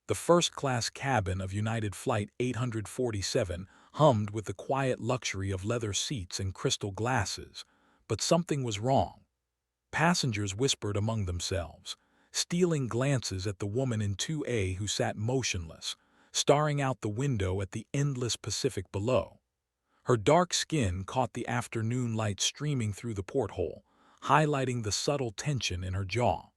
The first-class cabin of United Flight 847 hummed with the quiet luxury of leather seats and crystal glasses, but something was wrong. Passengers whispered among themselves, stealing glances at the woman in 2A who sat motionless, staring out the window at the endless Pacific below. Her dark skin caught the afternoon light streaming through the porthole, highlighting the subtle tension in her jaw.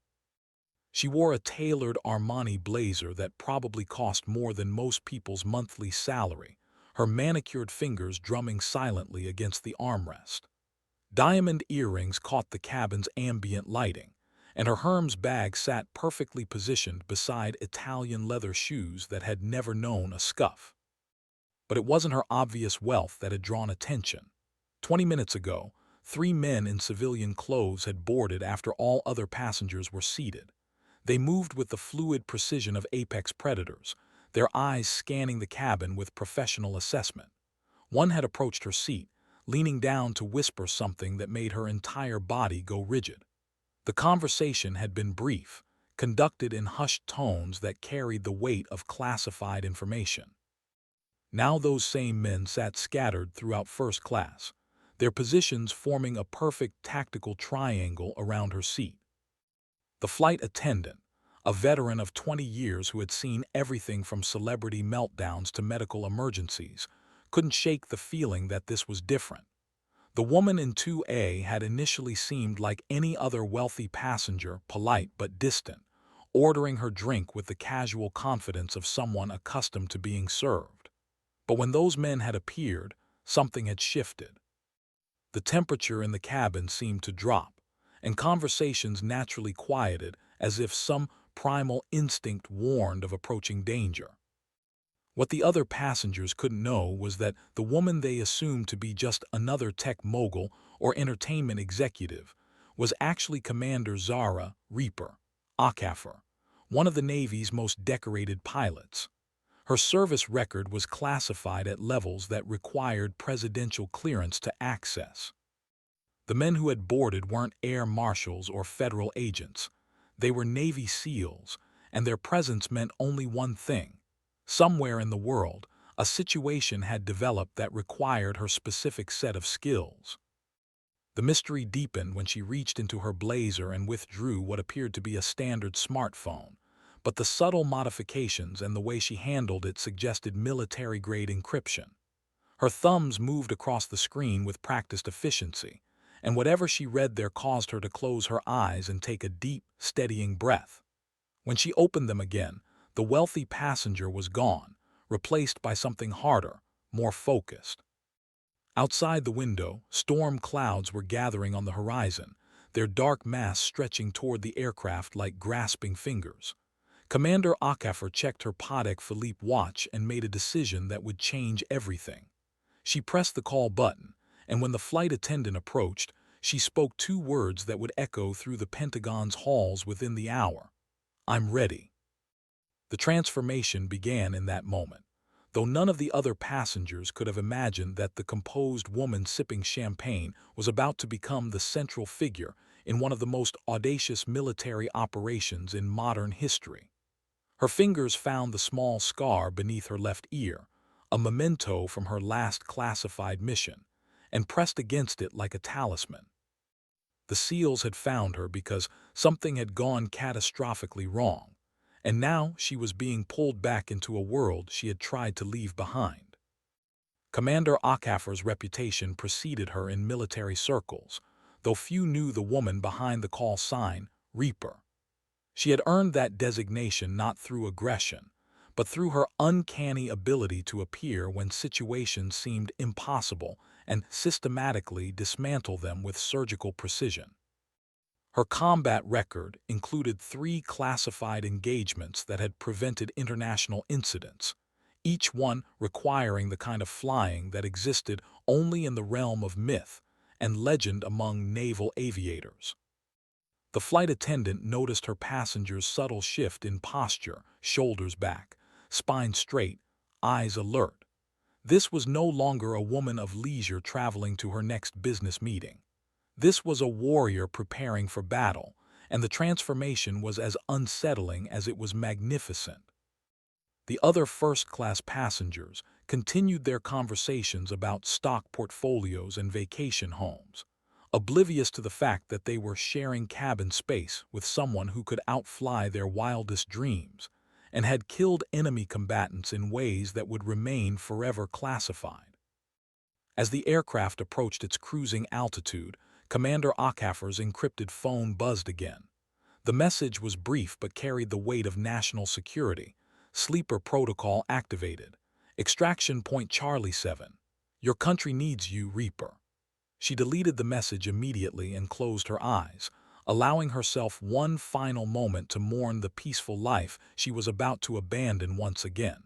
She wore a tailored Armani blazer that probably cost more than most people's monthly salary, her manicured fingers drumming silently against the armrest. Diamond earrings caught the cabin's ambient lighting, and her Hermes bag sat perfectly positioned beside Italian leather shoes that had never known a scuff. But it wasn't her obvious wealth that had drawn attention. 20 minutes ago, three men in civilian clothes had boarded after all other passengers were seated. They moved with the fluid precision of apex predators, their eyes scanning the cabin with professional assessment. One had approached her seat, leaning down to whisper something that made her entire body go rigid. The conversation had been brief, conducted in hushed tones that carried the weight of classified information. Now those same men sat scattered throughout first class, their positions forming a perfect tactical triangle around her seat. The flight attendant, a veteran of 20 years who had seen everything from celebrity meltdowns to medical emergencies, couldn't shake the feeling that this was different. The woman in 2A had initially seemed like any other wealthy passenger, polite but distant, ordering her drink with the casual confidence of someone accustomed to being served. But when those men had appeared, something had shifted. The temperature in the cabin seemed to drop, and conversations naturally quieted as if some primal instinct warned of approaching danger. What the other passengers couldn't know was that the woman they assumed to be just another tech mogul or entertainment executive was actually Commander Zara Reaper Akaffer, one of the Navy's most decorated pilots. Her service record was classified at levels that required presidential clearance to access. The men who had boarded weren't air marshals or federal agents. They were Navy SEALs, and their presence meant only one thing. Somewhere in the world, a situation had developed that required her specific set of skills. The mystery deepened when she reached into her blazer and withdrew what appeared to be a standard smartphone, but the subtle modifications and the way she handled it suggested military-grade encryption. Her thumbs moved across the screen with practiced efficiency, and whatever she read there caused her to close her eyes and take a deep, steadying breath. When she opened them again, the wealthy passenger was gone, replaced by something harder, more focused. Outside the window, storm clouds were gathering on the horizon, their dark mass stretching toward the aircraft like grasping fingers. Commander Akaffer checked her Patek Philippe watch and made a decision that would change everything. She pressed the call button, and when the flight attendant approached, she spoke two words that would echo through the Pentagon's halls within the hour. "I'm ready." The transformation began in that moment, though none of the other passengers could have imagined that the composed woman sipping champagne was about to become the central figure in one of the most audacious military operations in modern history. Her fingers found the small scar beneath her left ear, a memento from her last classified mission, and pressed against it like a talisman. The SEALs had found her because something had gone catastrophically wrong, and now she was being pulled back into a world she had tried to leave behind. Commander Akaffer's reputation preceded her in military circles, though few knew the woman behind the call sign, Reaper. She had earned that designation not through aggression, but through her uncanny ability to appear when situations seemed impossible and systematically dismantle them with surgical precision. Her combat record included 3 classified engagements that had prevented international incidents, each one requiring the kind of flying that existed only in the realm of myth and legend among naval aviators. The flight attendant noticed her passenger's subtle shift in posture, shoulders back, spine straight, eyes alert. This was no longer a woman of leisure traveling to her next business meeting. This was a warrior preparing for battle, and the transformation was as unsettling as it was magnificent. The other first-class passengers continued their conversations about stock portfolios and vacation homes, oblivious to the fact that they were sharing cabin space with someone who could outfly their wildest dreams and had killed enemy combatants in ways that would remain forever classified. As the aircraft approached its cruising altitude, Commander Ockhaffer's encrypted phone buzzed again. The message was brief but carried the weight of national security. Sleeper protocol activated. Extraction point Charlie 7. Your country needs you, Reaper. She deleted the message immediately and closed her eyes, allowing herself one final moment to mourn the peaceful life she was about to abandon once again.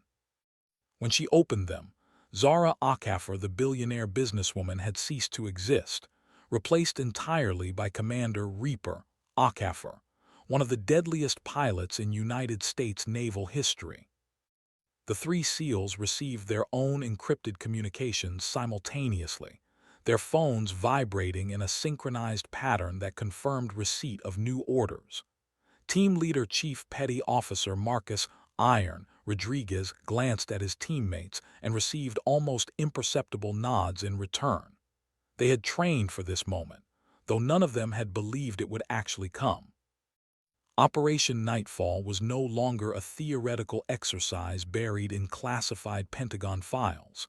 When she opened them, Zara Ockhaffer, the billionaire businesswoman, had ceased to exist, replaced entirely by Commander Reaper Ockhaffer, one of the deadliest pilots in United States naval history. The three SEALs received their own encrypted communications simultaneously, their phones vibrating in a synchronized pattern that confirmed receipt of new orders. Team leader Chief Petty Officer Marcus Iron Rodriguez glanced at his teammates and received almost imperceptible nods in return. They had trained for this moment, though none of them had believed it would actually come. Operation Nightfall was no longer a theoretical exercise buried in classified Pentagon files.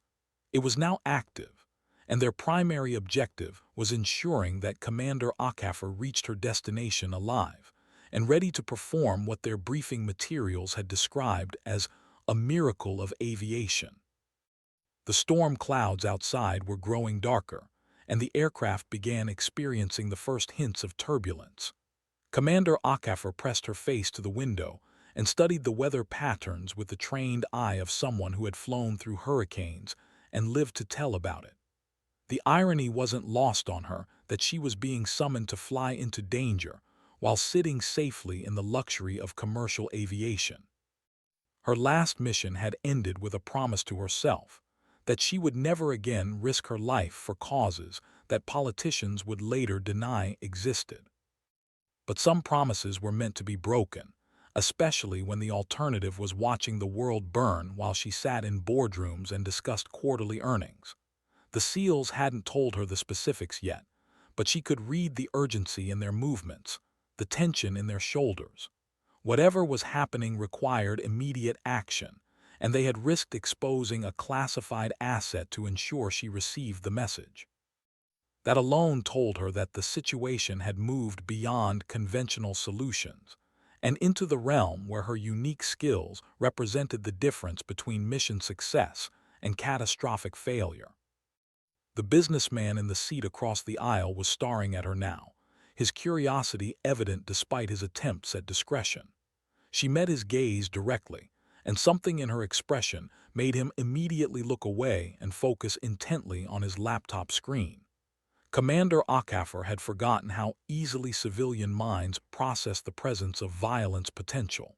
It was now active, and their primary objective was ensuring that Commander Ockhaffer reached her destination alive and ready to perform what their briefing materials had described as a miracle of aviation. The storm clouds outside were growing darker, and the aircraft began experiencing the first hints of turbulence. Commander Ockhaffer pressed her face to the window and studied the weather patterns with the trained eye of someone who had flown through hurricanes and lived to tell about it. The irony wasn't lost on her that she was being summoned to fly into danger while sitting safely in the luxury of commercial aviation. Her last mission had ended with a promise to herself that she would never again risk her life for causes that politicians would later deny existed. But some promises were meant to be broken, especially when the alternative was watching the world burn while she sat in boardrooms and discussed quarterly earnings. The SEALs hadn't told her the specifics yet, but she could read the urgency in their movements, the tension in their shoulders. Whatever was happening required immediate action, and they had risked exposing a classified asset to ensure she received the message. That alone told her that the situation had moved beyond conventional solutions and into the realm where her unique skills represented the difference between mission success and catastrophic failure. The businessman in the seat across the aisle was staring at her now, his curiosity evident despite his attempts at discretion. She met his gaze directly, and something in her expression made him immediately look away and focus intently on his laptop screen. Commander Ockhaffer had forgotten how easily civilian minds process the presence of violence potential.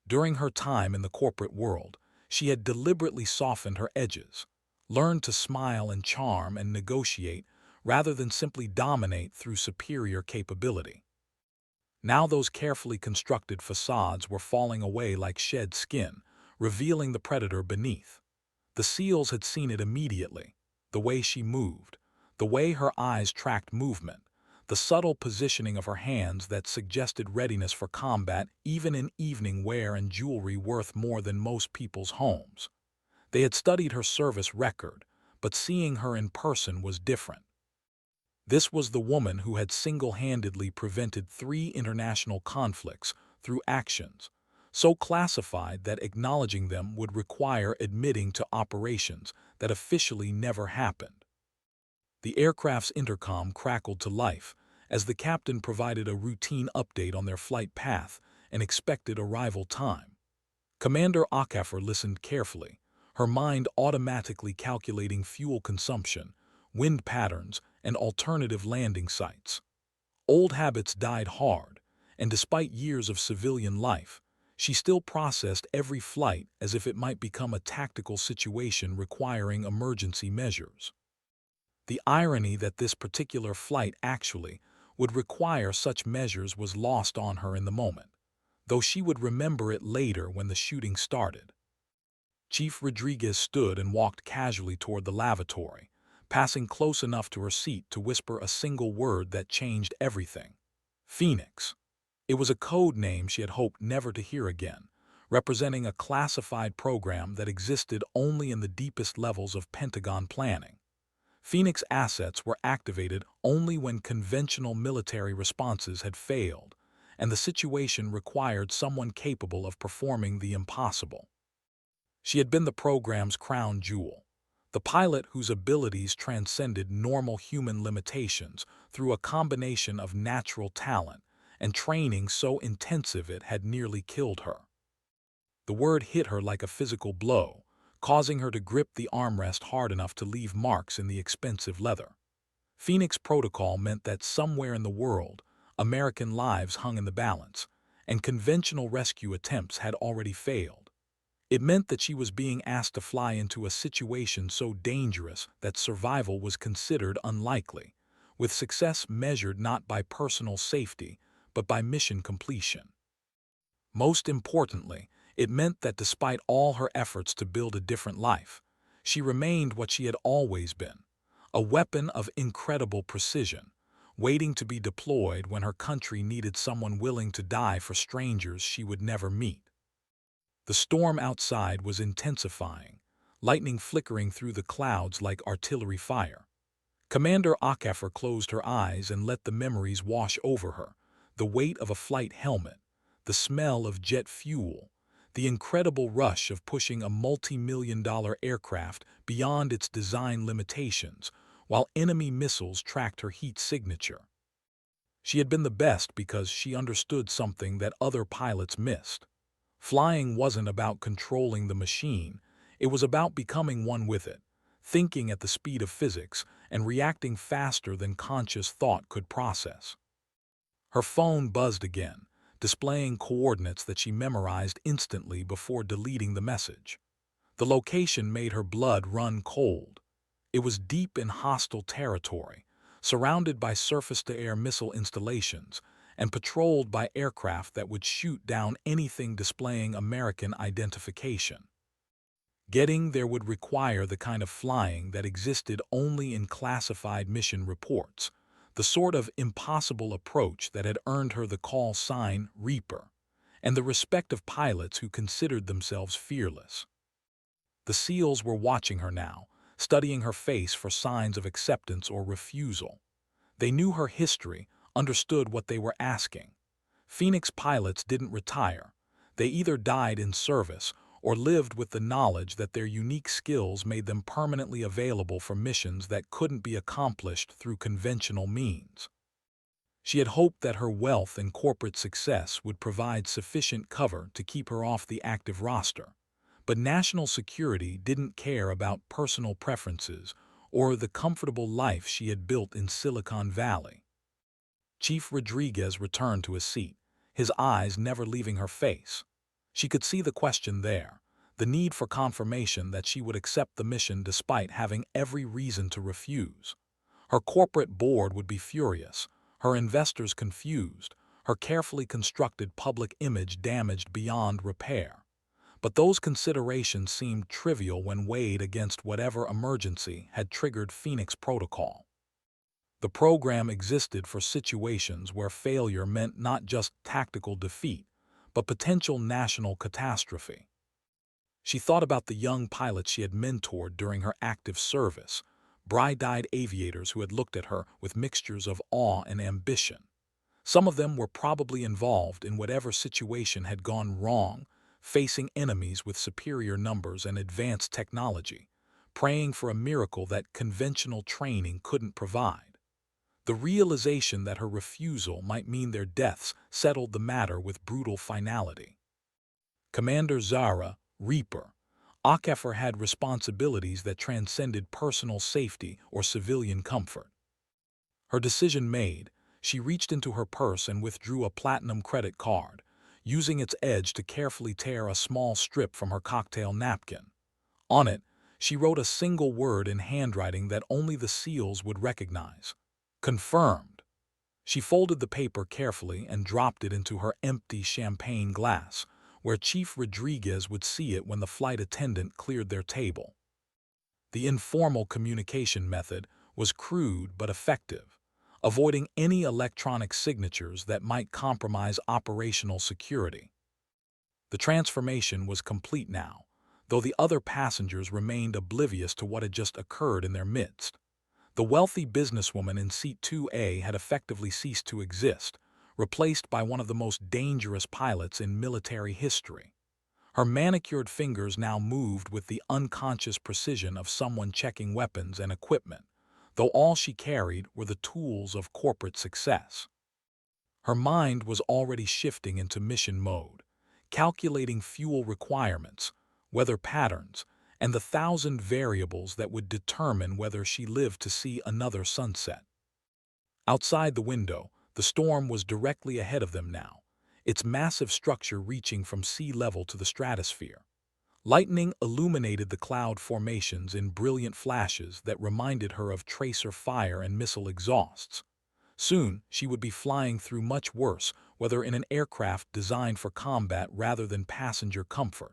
During her time in the corporate world, she had deliberately softened her edges, learned to smile and charm and negotiate rather than simply dominate through superior capability. Now those carefully constructed facades were falling away like shed skin, revealing the predator beneath. The SEALs had seen it immediately, the way she moved, the way her eyes tracked movement, the subtle positioning of her hands that suggested readiness for combat even in evening wear and jewelry worth more than most people's homes. They had studied her service record, but seeing her in person was different. This was the woman who had single-handedly prevented 3 international conflicts through actions so classified that acknowledging them would require admitting to operations that officially never happened. The aircraft's intercom crackled to life as the captain provided a routine update on their flight path and expected arrival time. Commander Ockhaffer listened carefully, her mind automatically calculating fuel consumption, wind patterns, and alternative landing sites. Old habits died hard, and despite years of civilian life, she still processed every flight as if it might become a tactical situation requiring emergency measures. The irony that this particular flight actually would require such measures was lost on her in the moment, though she would remember it later when the shooting started. Chief Rodriguez stood and walked casually toward the lavatory, passing close enough to her seat to whisper a single word that changed everything. Phoenix. It was a code name she had hoped never to hear again, representing a classified program that existed only in the deepest levels of Pentagon planning. Phoenix assets were activated only when conventional military responses had failed, and the situation required someone capable of performing the impossible. She had been the program's crown jewel, the pilot whose abilities transcended normal human limitations through a combination of natural talent and training so intensive it had nearly killed her. The word hit her like a physical blow, causing her to grip the armrest hard enough to leave marks in the expensive leather. Phoenix Protocol meant that somewhere in the world, American lives hung in the balance, and conventional rescue attempts had already failed. It meant that she was being asked to fly into a situation so dangerous that survival was considered unlikely, with success measured not by personal safety, but by mission completion. Most importantly, it meant that despite all her efforts to build a different life, she remained what she had always been, a weapon of incredible precision, waiting to be deployed when her country needed someone willing to die for strangers she would never meet. The storm outside was intensifying, lightning flickering through the clouds like artillery fire. Commander Achafer closed her eyes and let the memories wash over her, the weight of a flight helmet, the smell of jet fuel, the incredible rush of pushing a multi-million-dollar aircraft beyond its design limitations, while enemy missiles tracked her heat signature. She had been the best because she understood something that other pilots missed. Flying wasn't about controlling the machine, it was about becoming one with it, thinking at the speed of physics and reacting faster than conscious thought could process. Her phone buzzed again, displaying coordinates that she memorized instantly before deleting the message. The location made her blood run cold. It was deep in hostile territory, surrounded by surface-to-air missile installations, and patrolled by aircraft that would shoot down anything displaying American identification. Getting there would require the kind of flying that existed only in classified mission reports, the sort of impossible approach that had earned her the call sign Reaper, and the respect of pilots who considered themselves fearless. The SEALs were watching her now, studying her face for signs of acceptance or refusal. They knew her history, understood what they were asking. Phoenix pilots didn't retire. They either died in service or lived with the knowledge that their unique skills made them permanently available for missions that couldn't be accomplished through conventional means. She had hoped that her wealth and corporate success would provide sufficient cover to keep her off the active roster, but national security didn't care about personal preferences or the comfortable life she had built in Silicon Valley. Chief Rodriguez returned to his seat, his eyes never leaving her face. She could see the question there, the need for confirmation that she would accept the mission despite having every reason to refuse. Her corporate board would be furious, her investors confused, her carefully constructed public image damaged beyond repair. But those considerations seemed trivial when weighed against whatever emergency had triggered Phoenix Protocol. The program existed for situations where failure meant not just tactical defeat, but potential national catastrophe. She thought about the young pilots she had mentored during her active service, bright-eyed aviators who had looked at her with mixtures of awe and ambition. Some of them were probably involved in whatever situation had gone wrong, facing enemies with superior numbers and advanced technology, praying for a miracle that conventional training couldn't provide. The realization that her refusal might mean their deaths settled the matter with brutal finality. Commander Zara, Reaper, Achafer had responsibilities that transcended personal safety or civilian comfort. Her decision made, she reached into her purse and withdrew a platinum credit card, using its edge to carefully tear a small strip from her cocktail napkin. On it, she wrote a single word in handwriting that only the SEALs would recognize. Confirmed. She folded the paper carefully and dropped it into her empty champagne glass, where Chief Rodriguez would see it when the flight attendant cleared their table. The informal communication method was crude but effective, avoiding any electronic signatures that might compromise operational security. The transformation was complete now, though the other passengers remained oblivious to what had just occurred in their midst. The wealthy businesswoman in seat 2A had effectively ceased to exist, replaced by one of the most dangerous pilots in military history. Her manicured fingers now moved with the unconscious precision of someone checking weapons and equipment, though all she carried were the tools of corporate success. Her mind was already shifting into mission mode, calculating fuel requirements, weather patterns, and the thousand variables that would determine whether she lived to see another sunset. Outside the window, the storm was directly ahead of them now, its massive structure reaching from sea level to the stratosphere. Lightning illuminated the cloud formations in brilliant flashes that reminded her of tracer fire and missile exhausts. Soon, she would be flying through much worse, whether in an aircraft designed for combat rather than passenger comfort,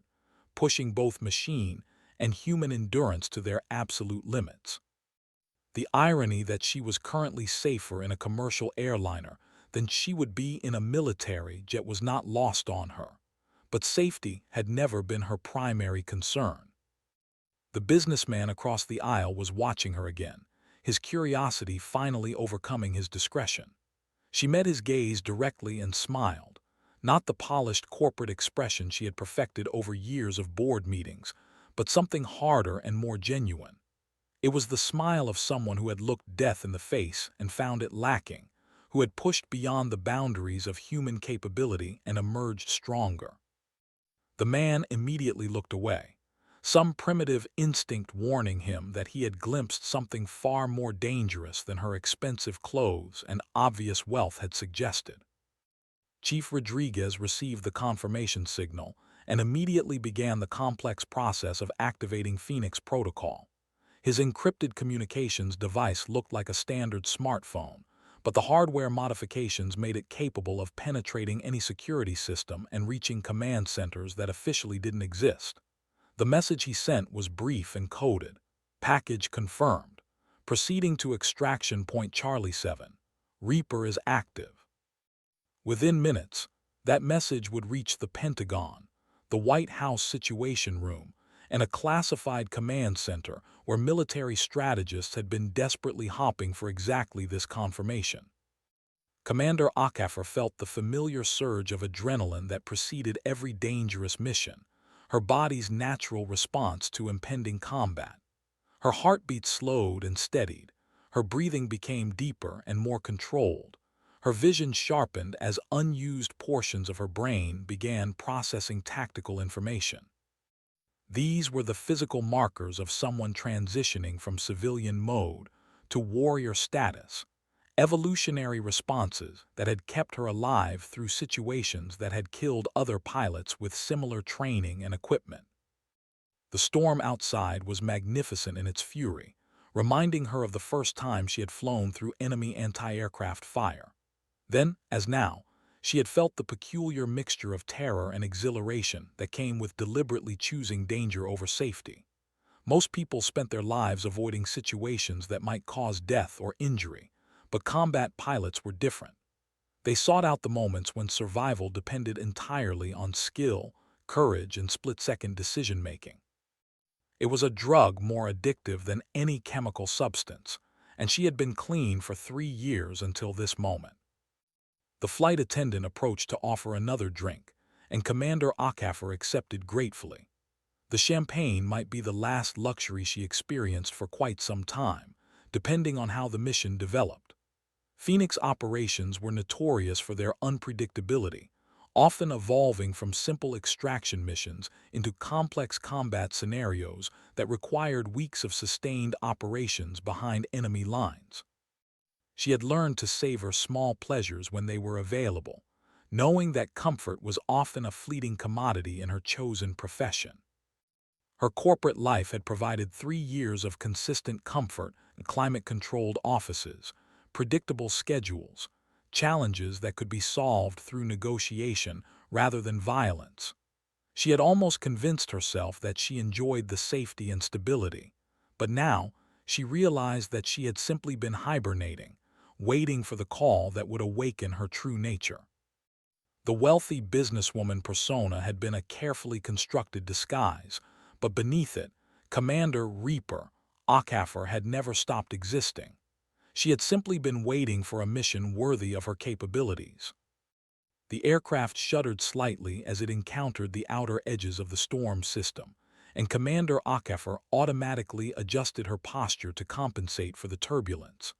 pushing both machine and human endurance to their absolute limits. The irony that she was currently safer in a commercial airliner than she would be in a military jet was not lost on her, but safety had never been her primary concern. The businessman across the aisle was watching her again, his curiosity finally overcoming his discretion. She met his gaze directly and smiled, not the polished corporate expression she had perfected over years of board meetings, but something harder and more genuine. It was the smile of someone who had looked death in the face and found it lacking, who had pushed beyond the boundaries of human capability and emerged stronger. The man immediately looked away, some primitive instinct warning him that he had glimpsed something far more dangerous than her expensive clothes and obvious wealth had suggested. Chief Rodriguez received the confirmation signal and immediately began the complex process of activating Phoenix Protocol. His encrypted communications device looked like a standard smartphone, but the hardware modifications made it capable of penetrating any security system and reaching command centers that officially didn't exist. The message he sent was brief and coded. Package confirmed. Proceeding to extraction point Charlie 7. Reaper is active. Within minutes, that message would reach the Pentagon, the White House Situation Room, and a classified command center where military strategists had been desperately hopping for exactly this confirmation. Commander Akafor felt the familiar surge of adrenaline that preceded every dangerous mission, her body's natural response to impending combat. Her heartbeat slowed and steadied, her breathing became deeper and more controlled, her vision sharpened as unused portions of her brain began processing tactical information. These were the physical markers of someone transitioning from civilian mode to warrior status, evolutionary responses that had kept her alive through situations that had killed other pilots with similar training and equipment. The storm outside was magnificent in its fury, reminding her of the first time she had flown through enemy anti-aircraft fire. Then, as now, she had felt the peculiar mixture of terror and exhilaration that came with deliberately choosing danger over safety. Most people spent their lives avoiding situations that might cause death or injury, but combat pilots were different. They sought out the moments when survival depended entirely on skill, courage, and split-second decision-making. It was a drug more addictive than any chemical substance, and she had been clean for 3 years until this moment. The flight attendant approached to offer another drink, and Commander Akafor accepted gratefully. The champagne might be the last luxury she experienced for quite some time, depending on how the mission developed. Phoenix operations were notorious for their unpredictability, often evolving from simple extraction missions into complex combat scenarios that required weeks of sustained operations behind enemy lines. She had learned to savor small pleasures when they were available, knowing that comfort was often a fleeting commodity in her chosen profession. Her corporate life had provided 3 years of consistent comfort in climate-controlled offices, predictable schedules, challenges that could be solved through negotiation rather than violence. She had almost convinced herself that she enjoyed the safety and stability, but now she realized that she had simply been hibernating, waiting for the call that would awaken her true nature. The wealthy businesswoman persona had been a carefully constructed disguise, but beneath it, Commander Reaper Ackhafer had never stopped existing. She had simply been waiting for a mission worthy of her capabilities. The aircraft shuddered slightly as it encountered the outer edges of the storm system, and Commander Ackhafer automatically adjusted her posture to compensate for the turbulence.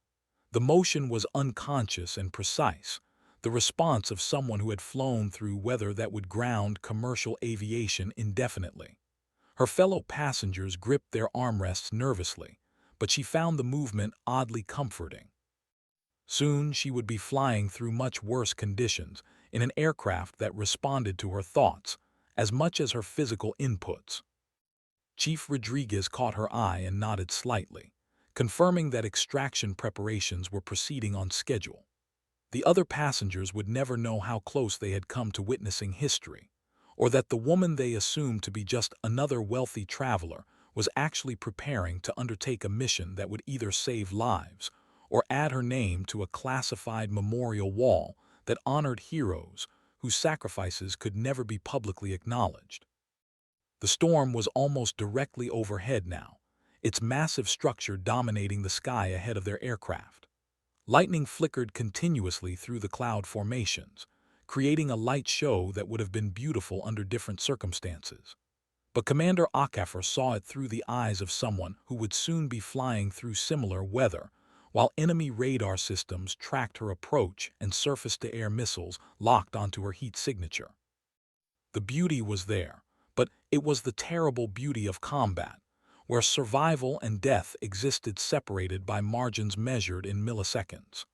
The motion was unconscious and precise, the response of someone who had flown through weather that would ground commercial aviation indefinitely. Her fellow passengers gripped their armrests nervously, but she found the movement oddly comforting. Soon she would be flying through much worse conditions in an aircraft that responded to her thoughts as much as her physical inputs. Chief Rodriguez caught her eye and nodded slightly, confirming that extraction preparations were proceeding on schedule. The other passengers would never know how close they had come to witnessing history, or that the woman they assumed to be just another wealthy traveler was actually preparing to undertake a mission that would either save lives or add her name to a classified memorial wall that honored heroes whose sacrifices could never be publicly acknowledged. The storm was almost directly overhead now, its massive structure dominating the sky ahead of their aircraft. Lightning flickered continuously through the cloud formations, creating a light show that would have been beautiful under different circumstances. But Commander Ackhafer saw it through the eyes of someone who would soon be flying through similar weather, while enemy radar systems tracked her approach and surface-to-air missiles locked onto her heat signature. The beauty was there, but it was the terrible beauty of combat, where survival and death existed separated by margins measured in milliseconds.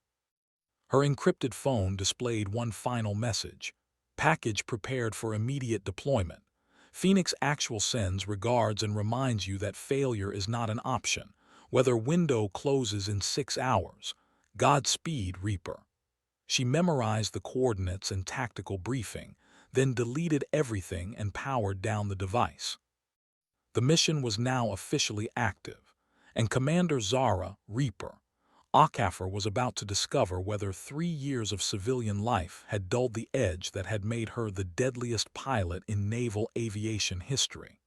Her encrypted phone displayed one final message: package prepared for immediate deployment. Phoenix Actual sends regards and reminds you that failure is not an option, whether window closes in 6 hours. Godspeed, Reaper. She memorized the coordinates and tactical briefing, then deleted everything and powered down the device. The mission was now officially active, and Commander Zara, Reaper, Ackhafer was about to discover whether 3 years of civilian life had dulled the edge that had made her the deadliest pilot in naval aviation history.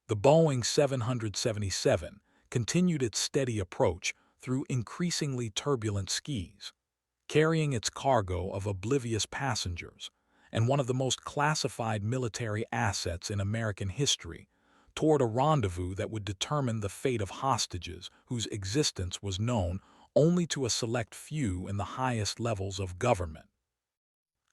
The Boeing 777 continued its steady approach through increasingly turbulent skies, carrying its cargo of oblivious passengers and one of the most classified military assets in American history toward a rendezvous that would determine the fate of hostages whose existence was known only to a select few in the highest levels of government.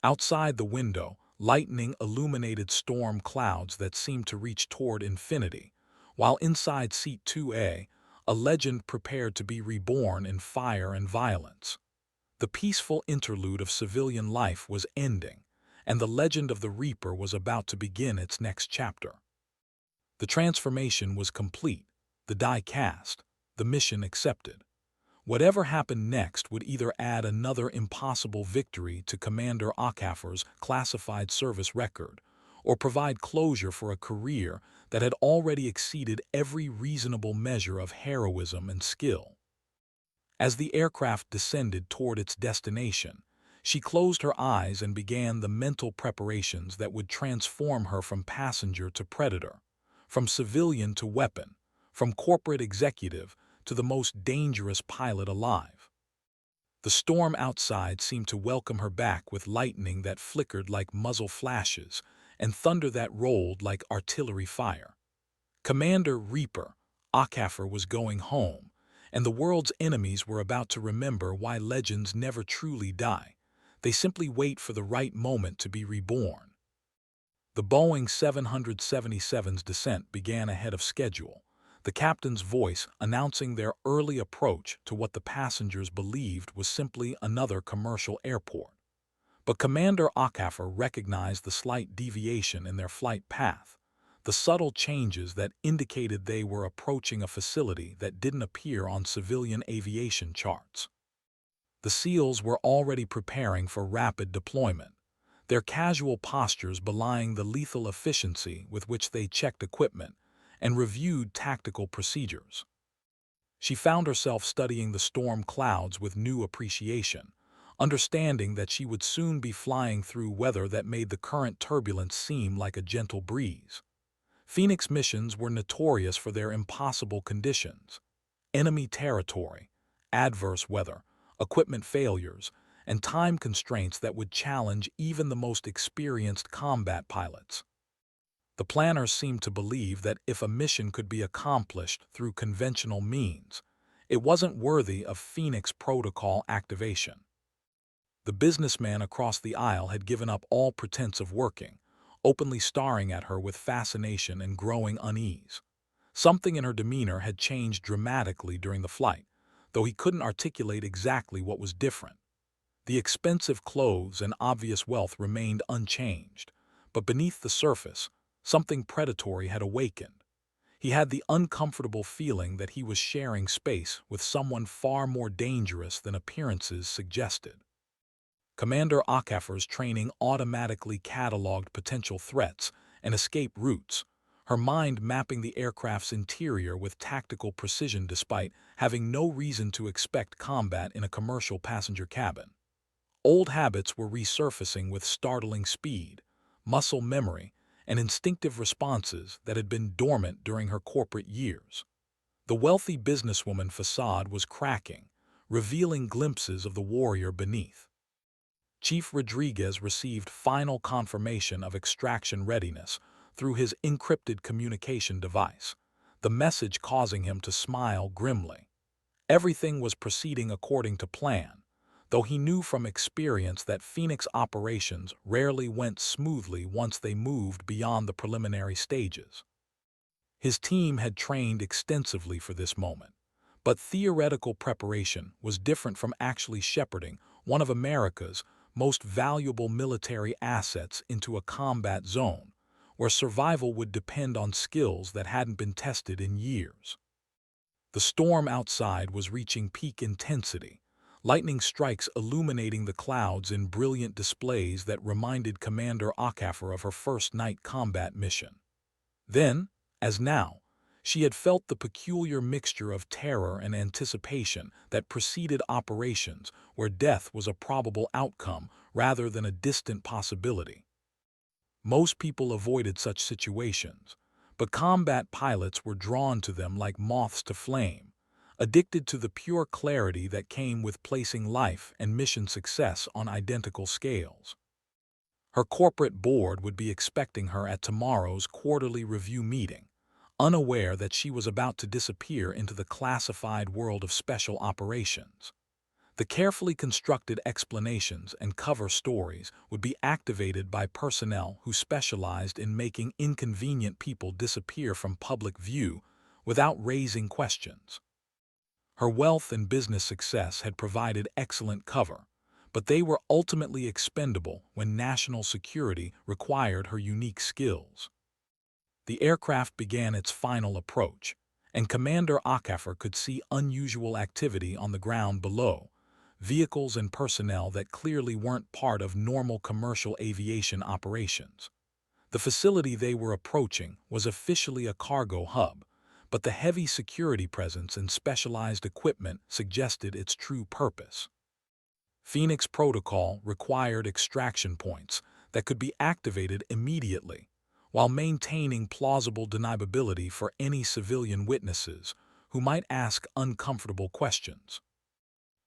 Outside the window, lightning illuminated storm clouds that seemed to reach toward infinity, while inside Seat 2A, a legend prepared to be reborn in fire and violence. The peaceful interlude of civilian life was ending, and the legend of the Reaper was about to begin its next chapter. The transformation was complete, the die cast, the mission accepted. Whatever happened next would either add another impossible victory to Commander Ackhafer's classified service record, or provide closure for a career that had already exceeded every reasonable measure of heroism and skill. As the aircraft descended toward its destination, she closed her eyes and began the mental preparations that would transform her from passenger to predator, from civilian to weapon, from corporate executive to the most dangerous pilot alive. The storm outside seemed to welcome her back with lightning that flickered like muzzle flashes and thunder that rolled like artillery fire. Commander Reaper Ackhafer was going home, and the world's enemies were about to remember why legends never truly die. They simply wait for the right moment to be reborn. The Boeing 777's descent began ahead of schedule, the captain's voice announcing their early approach to what the passengers believed was simply another commercial airport. But Commander Ackhafer recognized the slight deviation in their flight path, the subtle changes that indicated they were approaching a facility that didn't appear on civilian aviation charts. The SEALs were already preparing for rapid deployment. their casual postures belying the lethal efficiency with which they checked equipment and reviewed tactical procedures. She found herself studying the storm clouds with new appreciation, understanding that she would soon be flying through weather that made the current turbulence seem like a gentle breeze. Phoenix missions were notorious for their impossible conditions: enemy territory, adverse weather, equipment failures, and time constraints that would challenge even the most experienced combat pilots. The planners seemed to believe that if a mission could be accomplished through conventional means, it wasn't worthy of Phoenix protocol activation. The businessman across the aisle had given up all pretense of working, openly staring at her with fascination and growing unease. Something in her demeanor had changed dramatically during the flight, though he couldn't articulate exactly what was different. The expensive clothes and obvious wealth remained unchanged, but beneath the surface, something predatory had awakened. He had the uncomfortable feeling that he was sharing space with someone far more dangerous than appearances suggested. Commander Akafer's training automatically cataloged potential threats and escape routes, her mind mapping the aircraft's interior with tactical precision despite having no reason to expect combat in a commercial passenger cabin. Old habits were resurfacing with startling speed, muscle memory, and instinctive responses that had been dormant during her corporate years. The wealthy businesswoman facade was cracking, revealing glimpses of the warrior beneath. Chief Rodriguez received final confirmation of extraction readiness through his encrypted communication device, the message causing him to smile grimly. Everything was proceeding according to plan, though he knew from experience that Phoenix operations rarely went smoothly once they moved beyond the preliminary stages. His team had trained extensively for this moment, but theoretical preparation was different from actually shepherding one of America's most valuable military assets into a combat zone, where survival would depend on skills that hadn't been tested in years. The storm outside was reaching peak intensity, lightning strikes illuminating the clouds in brilliant displays that reminded Commander Akafer of her first night combat mission. Then, as now, she had felt the peculiar mixture of terror and anticipation that preceded operations where death was a probable outcome rather than a distant possibility. Most people avoided such situations, but combat pilots were drawn to them like moths to flame, addicted to the pure clarity that came with placing life and mission success on identical scales. Her corporate board would be expecting her at tomorrow's quarterly review meeting, unaware that she was about to disappear into the classified world of special operations. The carefully constructed explanations and cover stories would be activated by personnel who specialized in making inconvenient people disappear from public view without raising questions. Her wealth and business success had provided excellent cover, but they were ultimately expendable when national security required her unique skills. The aircraft began its final approach, and Commander Akafer could see unusual activity on the ground below, vehicles and personnel that clearly weren't part of normal commercial aviation operations. The facility they were approaching was officially a cargo hub, but the heavy security presence and specialized equipment suggested its true purpose. Phoenix Protocol required extraction points that could be activated immediately, while maintaining plausible deniability for any civilian witnesses who might ask uncomfortable questions.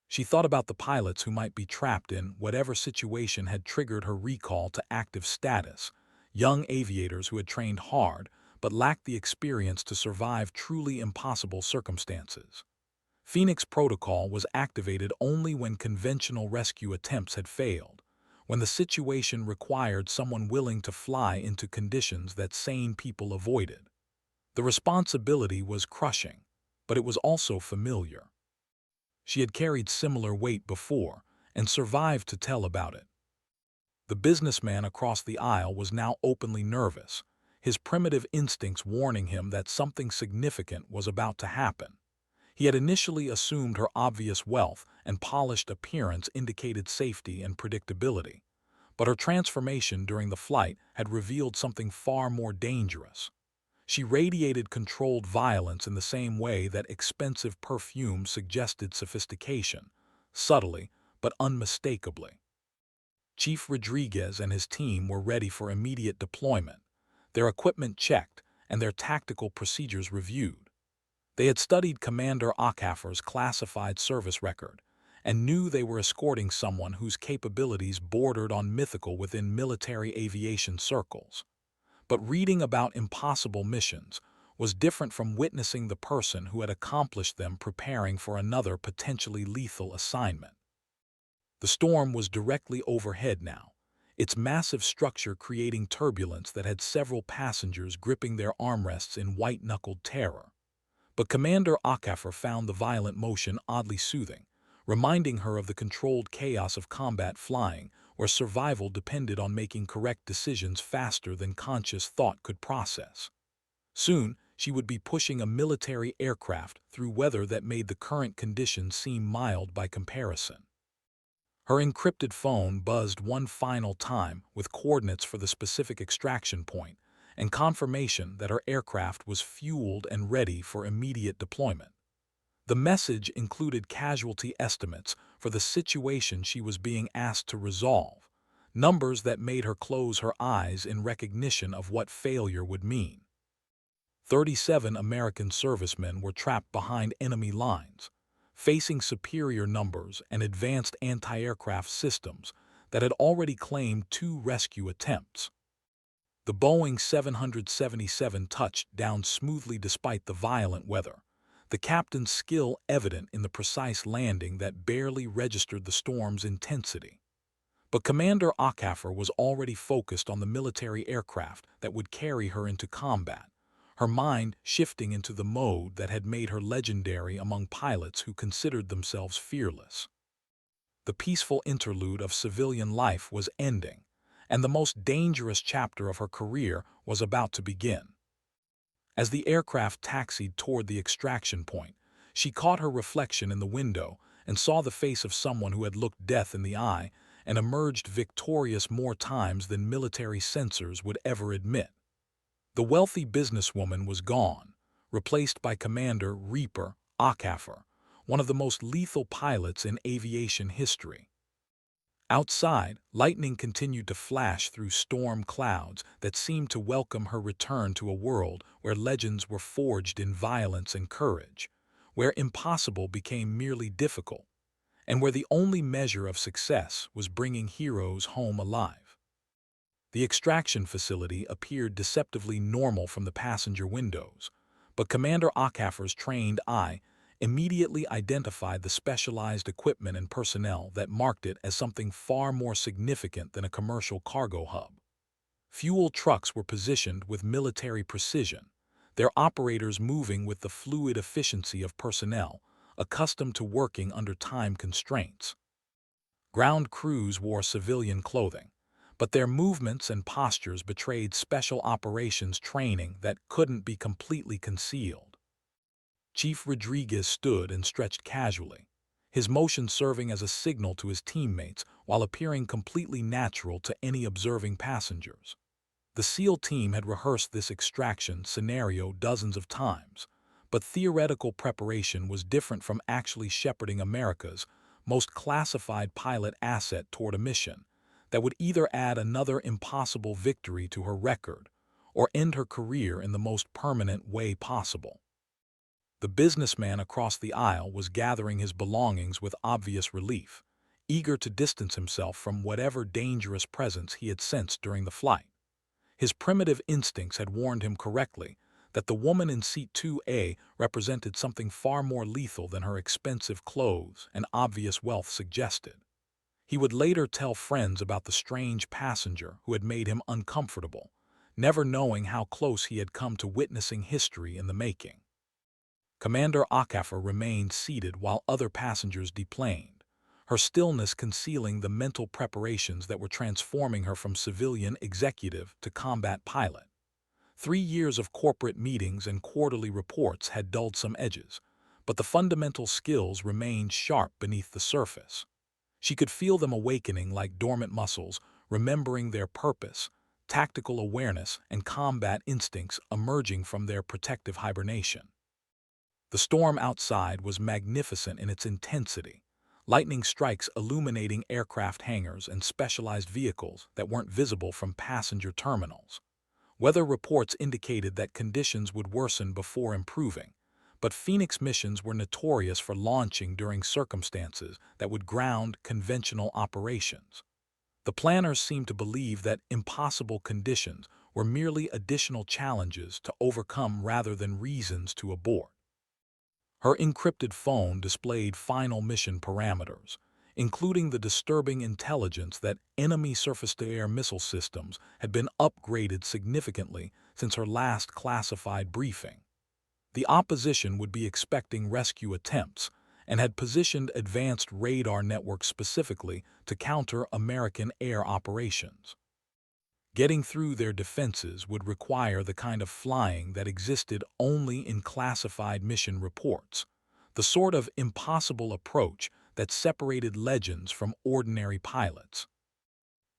She thought about the pilots who might be trapped in whatever situation had triggered her recall to active status, young aviators who had trained hard but lacked the experience to survive truly impossible circumstances. Phoenix Protocol was activated only when conventional rescue attempts had failed, when the situation required someone willing to fly into conditions that sane people avoided. The responsibility was crushing, but it was also familiar. She had carried similar weight before and survived to tell about it. The businessman across the aisle was now openly nervous, his primitive instincts warning him that something significant was about to happen. He had initially assumed her obvious wealth and polished appearance indicated safety and predictability, But her transformation during the flight had revealed something far more dangerous. She radiated controlled violence in the same way that expensive perfume suggested sophistication, subtly but unmistakably. Chief Rodriguez and his team were ready for immediate deployment, their equipment checked and their tactical procedures reviewed. They had studied Commander Acker's classified service record and knew they were escorting someone whose capabilities bordered on mythical within military aviation circles. But reading about impossible missions was different from witnessing the person who had accomplished them preparing for another potentially lethal assignment. The storm was directly overhead now, its massive structure creating turbulence that had several passengers gripping their armrests in white-knuckled terror. But Commander Acker found the violent motion oddly soothing, reminding her of the controlled chaos of combat flying, where survival depended on making correct decisions faster than conscious thought could process. Soon, she would be pushing a military aircraft through weather that made the current conditions seem mild by comparison. Her encrypted phone buzzed one final time with coordinates for the specific extraction point and confirmation that her aircraft was fueled and ready for immediate deployment. The message included casualty estimates for the situation she was being asked to resolve, numbers that made her close her eyes in recognition of what failure would mean. 37 American servicemen were trapped behind enemy lines, facing superior numbers and advanced anti-aircraft systems that had already claimed 2 rescue attempts. The Boeing 777 touched down smoothly despite the violent weather, the captain's skill evident in the precise landing that barely registered the storm's intensity. But Commander Acker was already focused on the military aircraft that would carry her into combat, her mind shifting into the mode that had made her legendary among pilots who considered themselves fearless. The peaceful interlude of civilian life was ending, and the most dangerous chapter of her career was about to begin. As the aircraft taxied toward the extraction point, she caught her reflection in the window and saw the face of someone who had looked death in the eye and emerged victorious more times than military censors would ever admit. The wealthy businesswoman was gone, replaced by Commander Reaper Acker, one of the most lethal pilots in aviation history. Outside, lightning continued to flash through storm clouds that seemed to welcome her return to a world where legends were forged in violence and courage, where impossible became merely difficult, and where the only measure of success was bringing heroes home alive. The extraction facility appeared deceptively normal from the passenger windows, but Commander Acker's trained eye immediately identified the specialized equipment and personnel that marked it as something far more significant than a commercial cargo hub. Fuel trucks were positioned with military precision, their operators moving with the fluid efficiency of personnel accustomed to working under time constraints. Ground crews wore civilian clothing, but their movements and postures betrayed special operations training that couldn't be completely concealed. Chief Rodriguez stood and stretched casually, his motion serving as a signal to his teammates while appearing completely natural to any observing passengers. The SEAL team had rehearsed this extraction scenario dozens of times, but theoretical preparation was different from actually shepherding America's most classified pilot asset toward a mission that would either add another impossible victory to her record or end her career in the most permanent way possible. The businessman across the aisle was gathering his belongings with obvious relief, eager to distance himself from whatever dangerous presence he had sensed during the flight. His primitive instincts had warned him correctly that the woman in seat 2A represented something far more lethal than her expensive clothes and obvious wealth suggested. He would later tell friends about the strange passenger who had made him uncomfortable, never knowing how close he had come to witnessing history in the making. Commander Acker remained seated while other passengers deplaned, her stillness concealing the mental preparations that were transforming her from civilian executive to combat pilot. 3 years of corporate meetings and quarterly reports had dulled some edges, but the fundamental skills remained sharp beneath the surface. She could feel them awakening like dormant muscles, remembering their purpose, tactical awareness, and combat instincts emerging from their protective hibernation. The storm outside was magnificent in its intensity, lightning strikes illuminating aircraft hangars and specialized vehicles that weren't visible from passenger terminals. Weather reports indicated that conditions would worsen before improving, but Phoenix missions were notorious for launching during circumstances that would ground conventional operations. The planners seemed to believe that impossible conditions were merely additional challenges to overcome rather than reasons to abort. Her encrypted phone displayed final mission parameters, including the disturbing intelligence that enemy surface-to-air missile systems had been upgraded significantly since her last classified briefing. The opposition would be expecting rescue attempts and had positioned advanced radar networks specifically to counter American air operations. Getting through their defenses would require the kind of flying that existed only in classified mission reports, the sort of impossible approach that separated legends from ordinary pilots.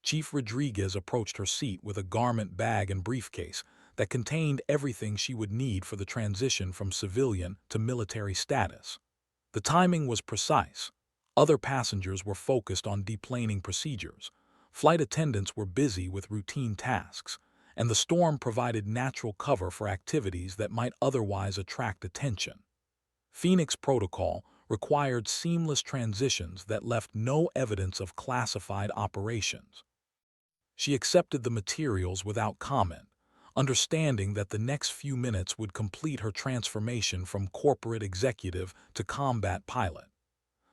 Chief Rodriguez approached her seat with a garment bag and briefcase that contained everything she would need for the transition from civilian to military status. The timing was precise. Other passengers were focused on deplaning procedures. Flight attendants were busy with routine tasks, and the storm provided natural cover for activities that might otherwise attract attention. Phoenix Protocol required seamless transitions that left no evidence of classified operations. She accepted the materials without comment, understanding that the next few minutes would complete her transformation from corporate executive to combat pilot.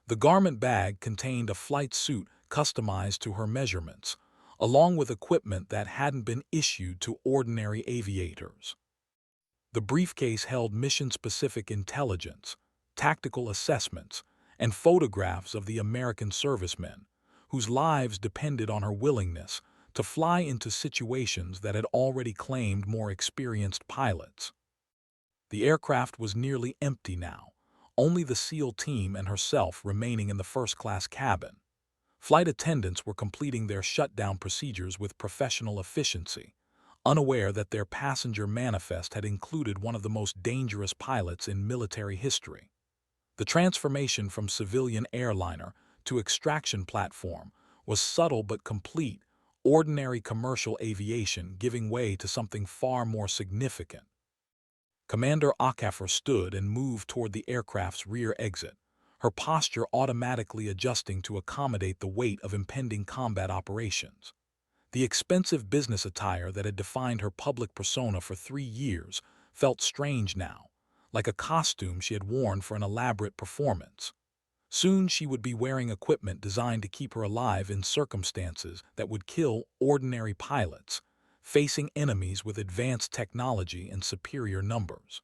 The garment bag contained a flight suit customized to her measurements, along with equipment that hadn't been issued to ordinary aviators. The briefcase held mission-specific intelligence, tactical assessments, and photographs of the American servicemen, whose lives depended on her willingness to fly into situations that had already claimed more experienced pilots. The aircraft was nearly empty now, only the SEAL team and herself remaining in the first-class cabin. Flight attendants were completing their shutdown procedures with professional efficiency, unaware that their passenger manifest had included one of the most dangerous pilots in military history. The transformation from civilian airliner to extraction platform was subtle but complete, ordinary commercial aviation giving way to something far more significant. Commander Okafor stood and moved toward the aircraft's rear exit, her posture automatically adjusting to accommodate the weight of impending combat operations. The expensive business attire that had defined her public persona for 3 years felt strange now, like a costume she had worn for an elaborate performance. Soon she would be wearing equipment designed to keep her alive in circumstances that would kill ordinary pilots, facing enemies with advanced technology and superior numbers.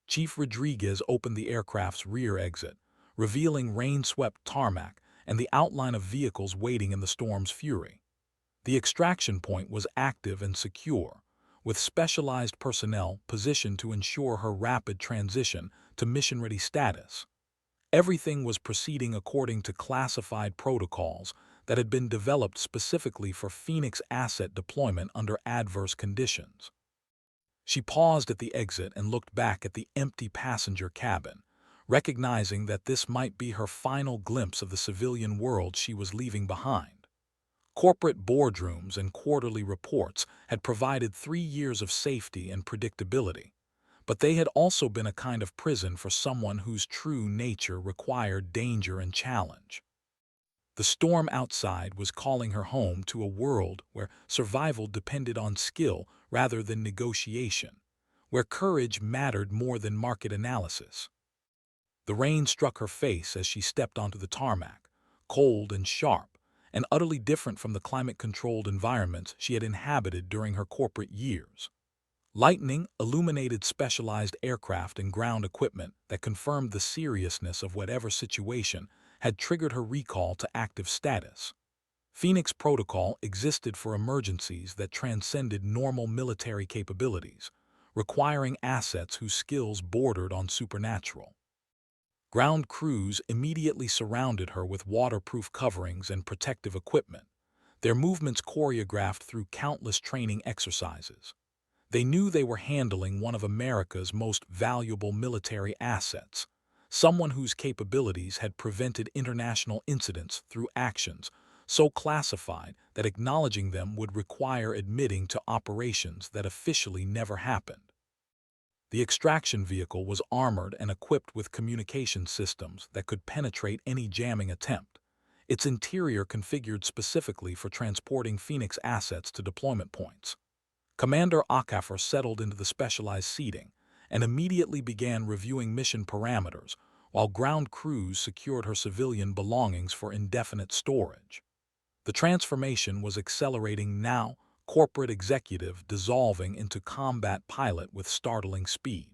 Chief Rodriguez opened the aircraft's rear exit, revealing rain-swept tarmac and the outline of vehicles waiting in the storm's fury. The extraction point was active and secure, with specialized personnel positioned to ensure her rapid transition to mission-ready status. Everything was proceeding according to classified protocols that had been developed specifically for Phoenix asset deployment under adverse conditions. She paused at the exit and looked back at the empty passenger cabin, recognizing that this might be her final glimpse of the civilian world she was leaving behind. Corporate boardrooms and quarterly reports had provided 3 years of safety and predictability, but they had also been a kind of prison for someone whose true nature required danger and challenge. The storm outside was calling her home to a world where survival depended on skill rather than negotiation, where courage mattered more than market analysis. The rain struck her face as she stepped onto the tarmac, cold and sharp, and utterly different from the climate-controlled environments she had inhabited during her corporate years. Lightning illuminated specialized aircraft and ground equipment that confirmed the seriousness of whatever situation had triggered her recall to active status. Phoenix Protocol existed for emergencies that transcended normal military capabilities, requiring assets whose skills bordered on supernatural. Ground crews immediately surrounded her with waterproof coverings and protective equipment, their movements choreographed through countless training exercises. They knew they were handling one of America's most valuable military assets, someone whose capabilities had prevented international incidents through actions so classified that acknowledging them would require admitting to operations that officially never happened. The extraction vehicle was armored and equipped with communication systems that could penetrate any jamming attempt, its interior configured specifically for transporting Phoenix assets to deployment points. Commander Akafor settled into the specialized seating and immediately began reviewing mission parameters, while ground crews secured her civilian belongings for indefinite storage. The transformation was accelerating now, corporate executive dissolving into combat pilot with startling speed.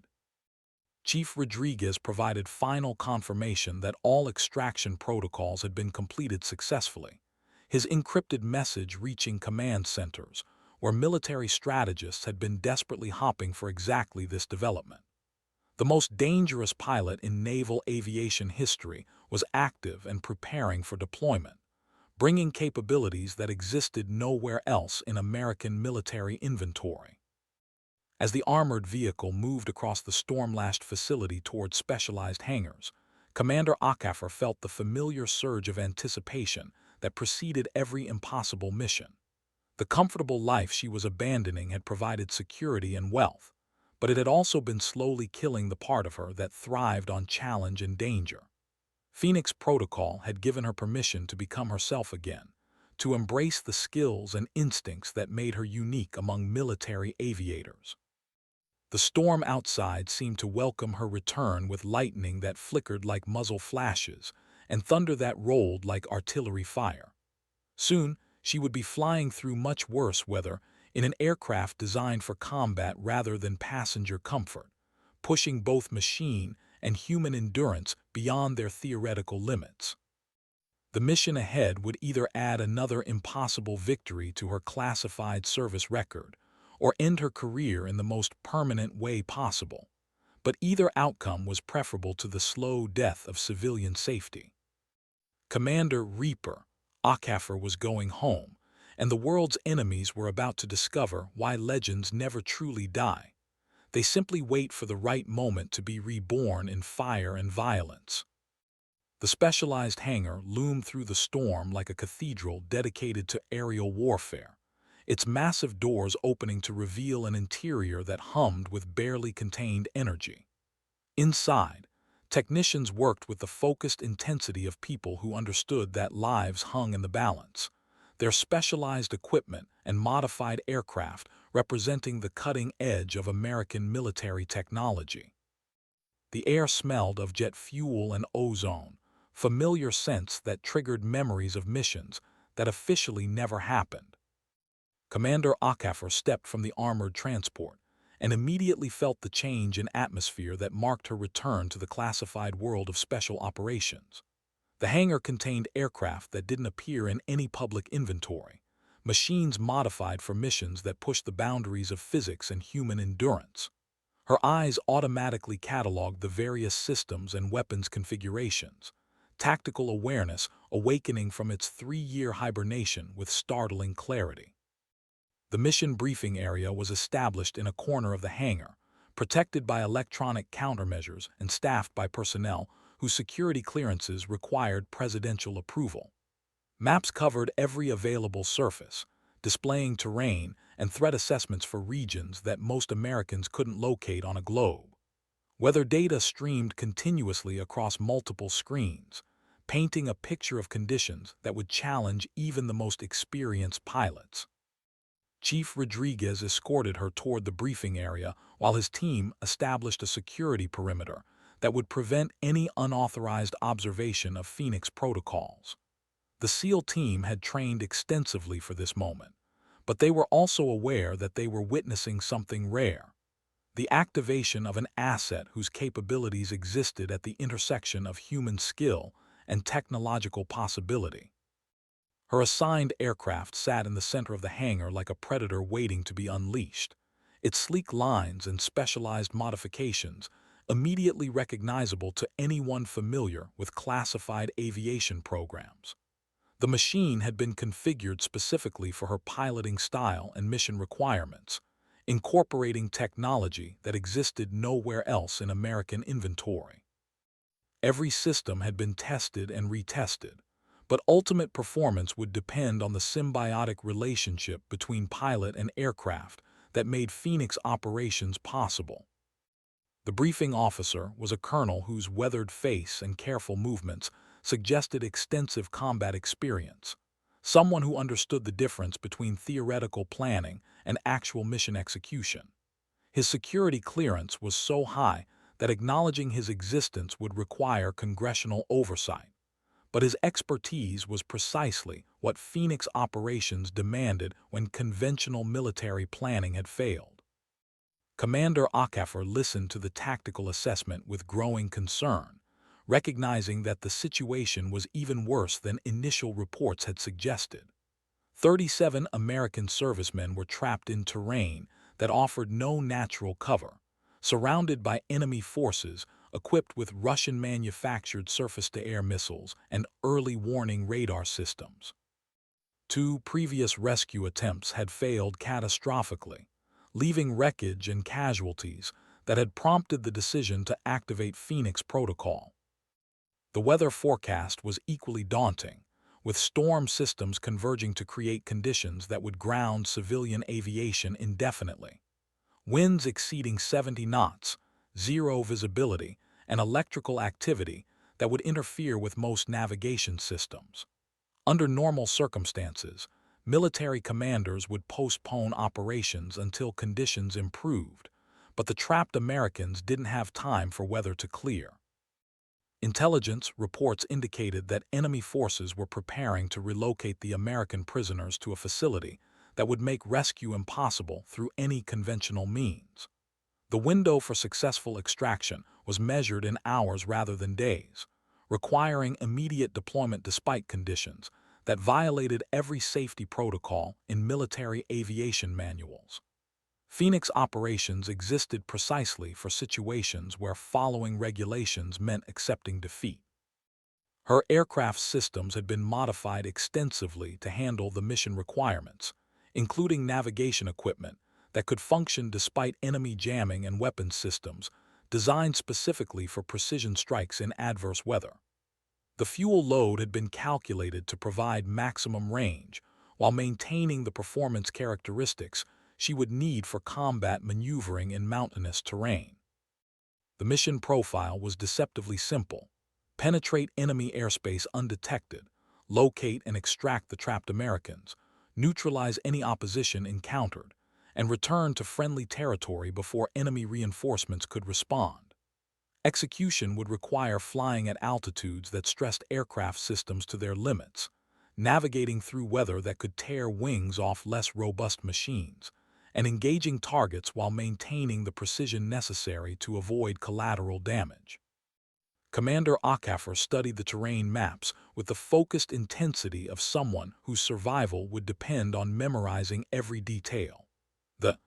Chief Rodriguez provided final confirmation that all extraction protocols had been completed successfully, his encrypted message reaching command centers, where military strategists had been desperately hopping for exactly this development. The most dangerous pilot in naval aviation history was active and preparing for deployment, bringing capabilities that existed nowhere else in American military inventory. As the armored vehicle moved across the storm-lashed facility toward specialized hangars, Commander Akafor felt the familiar surge of anticipation that preceded every impossible mission. The comfortable life she was abandoning had provided security and wealth, but it had also been slowly killing the part of her that thrived on challenge and danger. Phoenix Protocol had given her permission to become herself again, to embrace the skills and instincts that made her unique among military aviators. The storm outside seemed to welcome her return with lightning that flickered like muzzle flashes and thunder that rolled like artillery fire. Soon, she would be flying through much worse weather in an aircraft designed for combat rather than passenger comfort, pushing both machine and human endurance beyond their theoretical limits. The mission ahead would either add another impossible victory to her classified service record or end her career in the most permanent way possible. But either outcome was preferable to the slow death of civilian safety. Commander Reaper Akafor was going home, and the world's enemies were about to discover why legends never truly die. They simply wait for the right moment to be reborn in fire and violence. The specialized hangar loomed through the storm like a cathedral dedicated to aerial warfare, its massive doors opening to reveal an interior that hummed with barely contained energy. Inside, technicians worked with the focused intensity of people who understood that lives hung in the balance, their specialized equipment and modified aircraft representing the cutting edge of American military technology. The air smelled of jet fuel and ozone, familiar scents that triggered memories of missions that officially never happened. Commander Akafor stepped from the armored transport and immediately felt the change in atmosphere that marked her return to the classified world of special operations. The hangar contained aircraft that didn't appear in any public inventory, machines modified for missions that pushed the boundaries of physics and human endurance. Her eyes automatically cataloged the various systems and weapons configurations, tactical awareness awakening from its 3-year hibernation with startling clarity. The mission briefing area was established in a corner of the hangar, protected by electronic countermeasures and staffed by personnel whose security clearances required presidential approval. Maps covered every available surface, displaying terrain and threat assessments for regions that most Americans couldn't locate on a globe. Weather data streamed continuously across multiple screens, painting a picture of conditions that would challenge even the most experienced pilots. Chief Rodriguez escorted her toward the briefing area while his team established a security perimeter that would prevent any unauthorized observation of Phoenix protocols. The SEAL team had trained extensively for this moment, but they were also aware that they were witnessing something rare: the activation of an asset whose capabilities existed at the intersection of human skill and technological possibility. Her assigned aircraft sat in the center of the hangar like a predator waiting to be unleashed, its sleek lines and specialized modifications immediately recognizable to anyone familiar with classified aviation programs. The machine had been configured specifically for her piloting style and mission requirements, incorporating technology that existed nowhere else in American inventory. Every system had been tested and retested, but ultimate performance would depend on the symbiotic relationship between pilot and aircraft that made Phoenix operations possible. The briefing officer was a colonel whose weathered face and careful movements suggested extensive combat experience, someone who understood the difference between theoretical planning and actual mission execution. His security clearance was so high that acknowledging his existence would require congressional oversight, but his expertise was precisely what Phoenix operations demanded when conventional military planning had failed. Commander Acaffer listened to the tactical assessment with growing concern, recognizing that the situation was even worse than initial reports had suggested. 37 American servicemen were trapped in terrain that offered no natural cover, surrounded by enemy forces equipped with Russian-manufactured surface-to-air missiles and early warning radar systems. 2 previous rescue attempts had failed catastrophically, leaving wreckage and casualties that had prompted the decision to activate Phoenix Protocol. The weather forecast was equally daunting, with storm systems converging to create conditions that would ground civilian aviation indefinitely. Winds exceeding 70 knots, zero visibility, and electrical activity that would interfere with most navigation systems. Under normal circumstances, military commanders would postpone operations until conditions improved, but the trapped Americans didn't have time for weather to clear. Intelligence reports indicated that enemy forces were preparing to relocate the American prisoners to a facility that would make rescue impossible through any conventional means. The window for successful extraction was measured in hours rather than days, requiring immediate deployment despite conditions that violated every safety protocol in military aviation manuals. Phoenix operations existed precisely for situations where following regulations meant accepting defeat. Her aircraft systems had been modified extensively to handle the mission requirements, including navigation equipment that could function despite enemy jamming and weapons systems designed specifically for precision strikes in adverse weather. The fuel load had been calculated to provide maximum range while maintaining the performance characteristics she would need for combat maneuvering in mountainous terrain. The mission profile was deceptively simple: penetrate enemy airspace undetected, locate and extract the trapped Americans, neutralize any opposition encountered, and return to friendly territory before enemy reinforcements could respond. Execution would require flying at altitudes that stressed aircraft systems to their limits, navigating through weather that could tear wings off less robust machines, and engaging targets while maintaining the precision necessary to avoid collateral damage. Commander Acaffer studied the terrain maps with the focused intensity of someone whose survival would depend on memorizing every detail. The